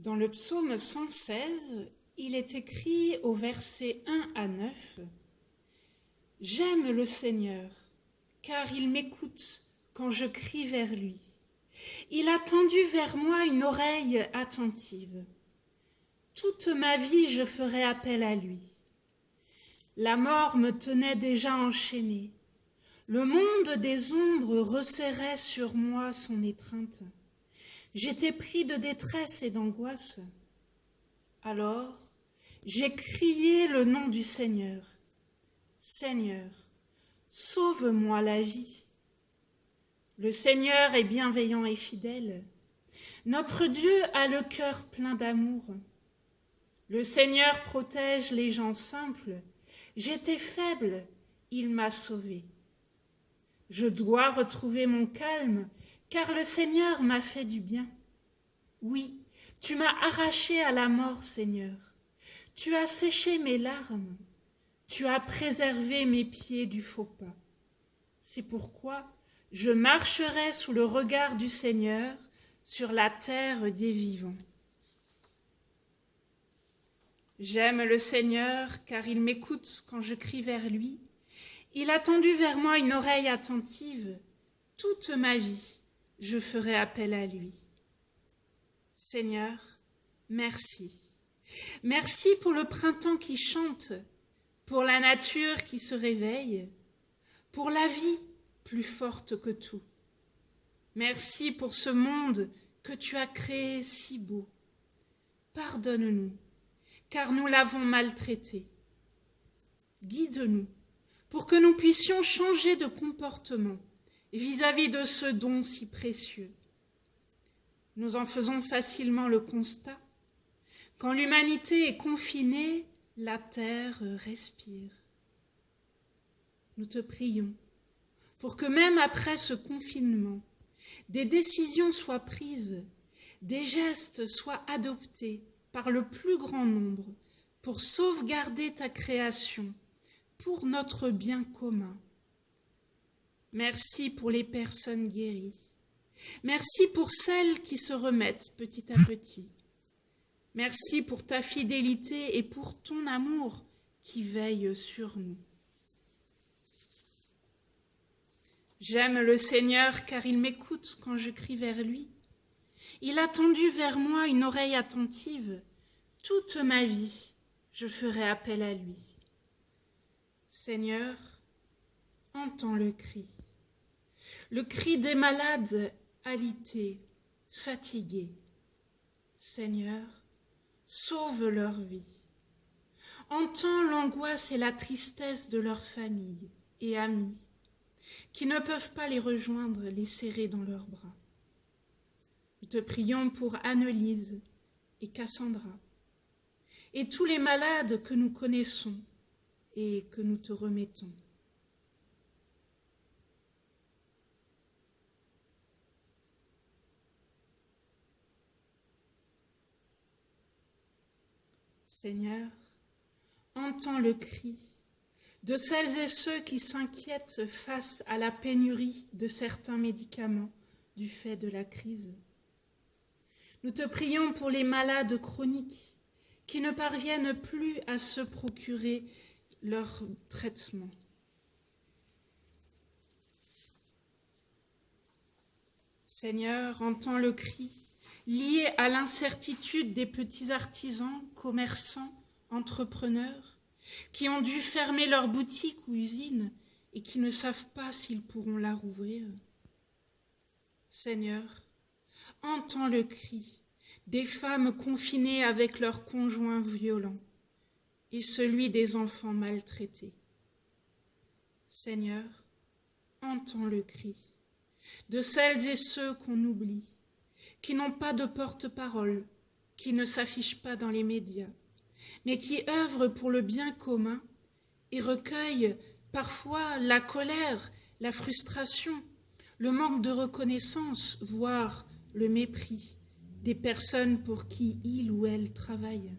Dans le psaume 116, il est écrit au verset 1 à 9 « J'aime le Seigneur, car il m'écoute quand je crie vers lui. Il a tendu vers moi une oreille attentive. Toute ma vie, je ferai appel à lui. La mort me tenait déjà enchaînée. Le monde des ombres resserrait sur moi son étreinte. J'étais pris de détresse et d'angoisse. Alors, j'ai crié le nom du Seigneur. Seigneur, sauve-moi la vie. Le Seigneur est bienveillant et fidèle. Notre Dieu a le cœur plein d'amour. Le Seigneur protège les gens simples. J'étais faible, il m'a sauvé. Je dois retrouver mon calme, car le Seigneur m'a fait du bien. Oui, tu m'as arraché à la mort, Seigneur. Tu as séché mes larmes. Tu as préservé mes pieds du faux pas. C'est pourquoi je marcherai sous le regard du Seigneur sur la terre des vivants. J'aime le Seigneur, car il m'écoute quand je crie vers lui. Il a tendu vers moi une oreille attentive. Toute ma vie, je ferai appel à lui. Seigneur, merci. Merci pour le printemps qui chante, pour la nature qui se réveille, pour la vie plus forte que tout. Merci pour ce monde que tu as créé si beau. Pardonne-nous, car nous l'avons maltraité. Guide-nous pour que nous puissions changer de comportement vis-à-vis de ce don si précieux. Nous en faisons facilement le constat. Quand l'humanité est confinée, la terre respire. Nous te prions pour que même après ce confinement, des décisions soient prises, des gestes soient adoptés par le plus grand nombre pour sauvegarder ta création, pour notre bien commun. Merci pour les personnes guéries. Merci pour celles qui se remettent petit à petit. Merci pour ta fidélité et pour ton amour qui veille sur nous. J'aime le Seigneur car il m'écoute quand je crie vers lui. Il a tendu vers moi une oreille attentive. Toute ma vie, je ferai appel à lui. Seigneur, entends le cri des malades alités, fatigués. Seigneur, sauve leur vie. Entends l'angoisse et la tristesse de leurs familles et amis qui ne peuvent pas les rejoindre, les serrer dans leurs bras. Nous te prions pour Annelise et Cassandra et tous les malades que nous connaissons et que nous te remettons. Seigneur, entends le cri de celles et ceux qui s'inquiètent face à la pénurie de certains médicaments du fait de la crise. Nous te prions pour les malades chroniques qui ne parviennent plus à se procurer leur traitement. Seigneur, entends le cri lié à l'incertitude des petits artisans, commerçants, entrepreneurs, qui ont dû fermer leur boutique ou usine et qui ne savent pas s'ils pourront la rouvrir. Seigneur, entends le cri des femmes confinées avec leurs conjoints violents et celui des enfants maltraités. Seigneur, entends le cri de celles et ceux qu'on oublie, qui n'ont pas de porte-parole, qui ne s'affichent pas dans les médias, mais qui œuvrent pour le bien commun et recueillent parfois la colère, la frustration, le manque de reconnaissance, voire le mépris des personnes pour qui il ou elle travaille.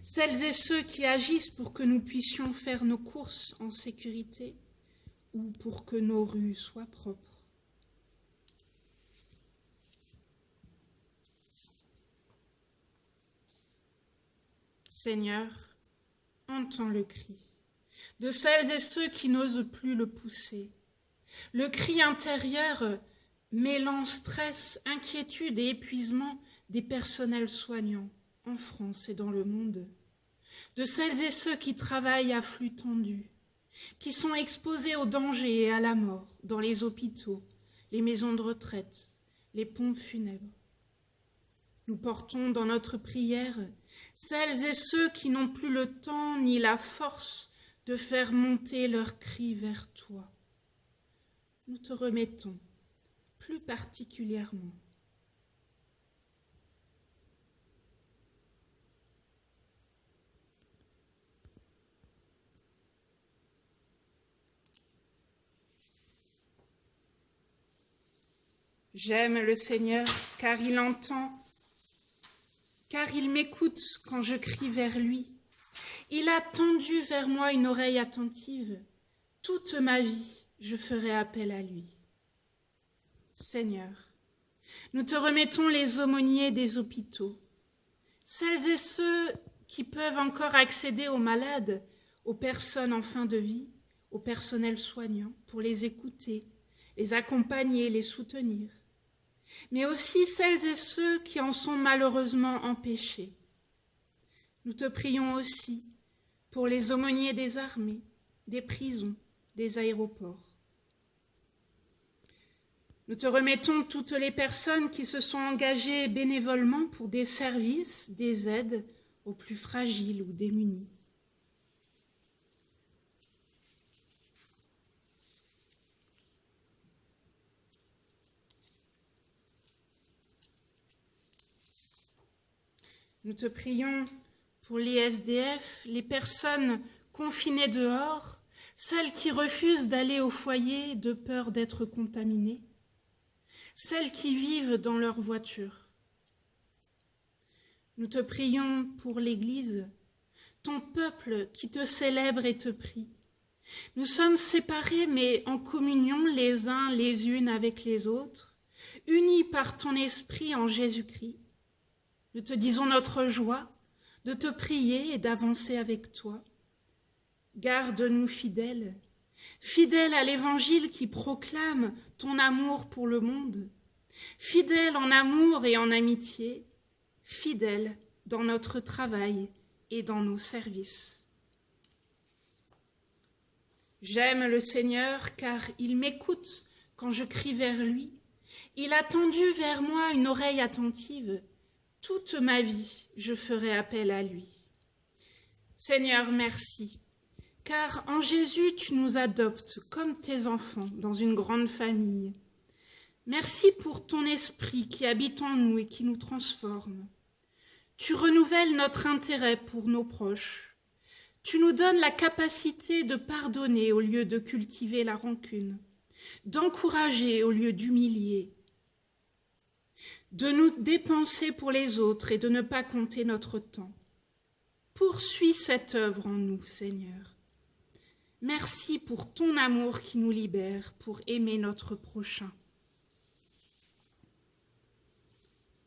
Celles et ceux qui agissent pour que nous puissions faire nos courses en sécurité ou pour que nos rues soient propres. Seigneur, entends le cri de celles et ceux qui n'osent plus le pousser. Le cri intérieur mêlant stress, inquiétude et épuisement des personnels soignants en France et dans le monde. De celles et ceux qui travaillent à flux tendu, qui sont exposés au danger et à la mort dans les hôpitaux, les maisons de retraite, les pompes funèbres. Nous portons dans notre prière celles et ceux qui n'ont plus le temps ni la force de faire monter leurs cris vers toi. Nous te remettons plus particulièrement J'aime le Seigneur, car il entend, car il m'écoute quand je crie vers lui. Il a tendu vers moi une oreille attentive. Toute ma vie, je ferai appel à lui. Seigneur, nous te remettons les aumôniers des hôpitaux, celles et ceux qui peuvent encore accéder aux malades, aux personnes en fin de vie, au personnel soignant, pour les écouter, les accompagner, les soutenir, mais aussi celles et ceux qui en sont malheureusement empêchés. Nous te prions aussi pour les aumôniers des armées, des prisons, des aéroports. Nous te remettons toutes les personnes qui se sont engagées bénévolement pour des services, des aides aux plus fragiles ou démunis. Nous te prions pour les SDF, les personnes confinées dehors, celles qui refusent d'aller au foyer de peur d'être contaminées, celles qui vivent dans leur voiture. Nous te prions pour l'Église, ton peuple qui te célèbre et te prie. Nous sommes séparés mais en communion les uns les unes avec les autres, unis par ton esprit en Jésus-Christ. Nous te disons notre joie de te prier et d'avancer avec toi. Garde-nous fidèles, fidèles à l'Évangile qui proclame ton amour pour le monde, fidèles en amour et en amitié, fidèles dans notre travail et dans nos services. J'aime le Seigneur car il m'écoute quand je crie vers lui. Il a tendu vers moi une oreille attentive. Toute ma vie, je ferai appel à lui. Seigneur, merci, car en Jésus, tu nous adoptes comme tes enfants dans une grande famille. Merci pour ton esprit qui habite en nous et qui nous transforme. Tu renouvelles notre intérêt pour nos proches. Tu nous donnes la capacité de pardonner au lieu de cultiver la rancune, d'encourager au lieu d'humilier, de nous dépenser pour les autres et de ne pas compter notre temps. Poursuis cette œuvre en nous, Seigneur. Merci pour ton amour qui nous libère pour aimer notre prochain.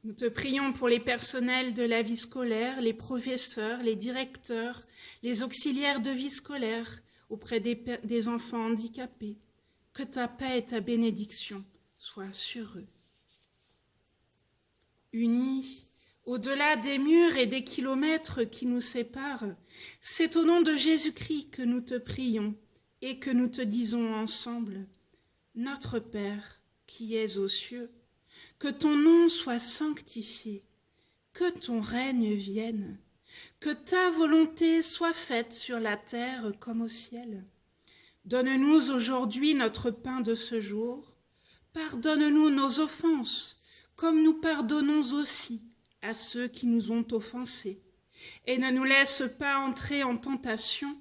Nous te prions pour les personnels de la vie scolaire, les professeurs, les directeurs, les auxiliaires de vie scolaire auprès des enfants handicapés. Que ta paix et ta bénédiction soient sur eux. Unis, au-delà des murs et des kilomètres qui nous séparent, c'est au nom de Jésus-Christ que nous te prions et que nous te disons ensemble, Notre Père qui es aux cieux, que ton nom soit sanctifié, que ton règne vienne, que ta volonté soit faite sur la terre comme au ciel. Donne-nous aujourd'hui notre pain de ce jour, pardonne-nous nos offenses, comme nous pardonnons aussi à ceux qui nous ont offensés. Et ne nous laisse pas entrer en tentation,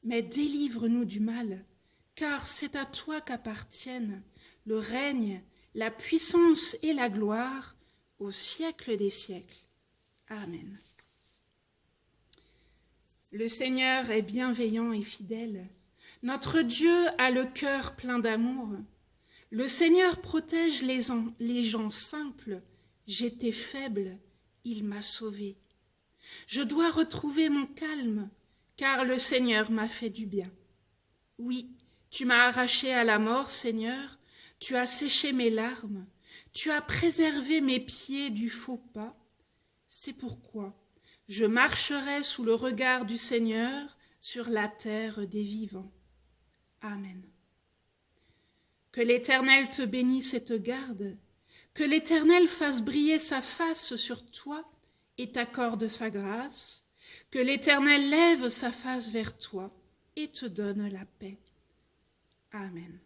mais délivre-nous du mal, car c'est à toi qu'appartiennent le règne, la puissance et la gloire au siècle des siècles. Amen. Le Seigneur est bienveillant et fidèle. Notre Dieu a le cœur plein d'amour. Le Seigneur protège les gens simples. J'étais faible, il m'a sauvé. Je dois retrouver mon calme, car le Seigneur m'a fait du bien. Oui, tu m'as arraché à la mort, Seigneur, tu as séché mes larmes, tu as préservé mes pieds du faux pas. C'est pourquoi je marcherai sous le regard du Seigneur sur la terre des vivants. Amen. Que l'Éternel te bénisse et te garde, que l'Éternel fasse briller sa face sur toi et t'accorde sa grâce, que l'Éternel lève sa face vers toi et te donne la paix. Amen.